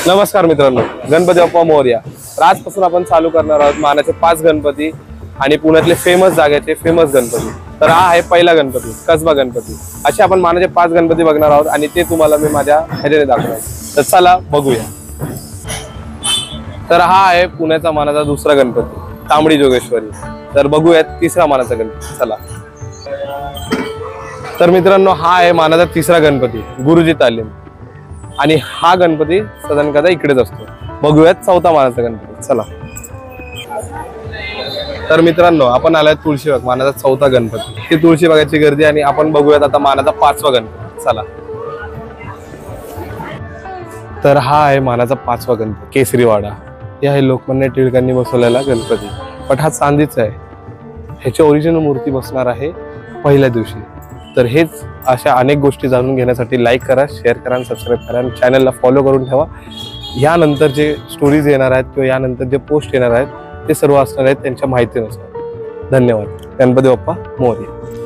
नमस्कार मित्रांनो, गणपती बाप्पा मोरया। आजपासून आपण चालू करणार आहोत मानाचे 5 गणपती आणि पुण्यातले फेमस जागेचे फेमस गणपती। तर हा आहे पहिला गणपती, कसबा गणपती। असे आपण मानाचे 5 गणपती बघणार आहोत आणि ते तुम्हाला मी माझ्या ह्याच्याने दाखवणार। तर चला बघूया। तर हा आहे पुण्याचा मानाचा दुसरा गणपती, तांबडी जोगेश्वरी। तर बघूयात तिसरा मानाचा गणपती, चला। तर मित्रांनो, हा आहे मानाचा तिसरा गणपती, गुरुजी तालीम। आणि हा गणपती सदन कदा इकडेच असतो। बघूयात चौथा मानाचा गणपती, चला। तर मित्रांनो, आपण आलाय तुळशीबाग, मानाचा चौथा गणपती। ही तुळशीबागाची गर्दी आणि आपण बघूयात आता मानाचा 5वा गणपती, चला। तर हा आहे मानाचा 5वा गणपती, केसरीवाडा। हे आहे लोकमान्य टिळकांनी बसवलेला गणपती, पण हा चांदीचा आहे। ह्याची ओरिजिनल मूर्ती बसणार आहे पहिल्या दिवशी। तर हेच अशा अनेक गोष्टी जाणून घेण्यासाठी लाईक करा, शेअर करा आणि सबस्क्राईब करा आणि चॅनलला फॉलो करून ठेवा। यानंतर जे स्टोरीज येणार आहेत किंवा यानंतर जे पोस्ट येणार आहेत ते सर्व असणार आहेत त्यांच्या माहितीनुसार। धन्यवाद। गणपती बाप्पा मोरया।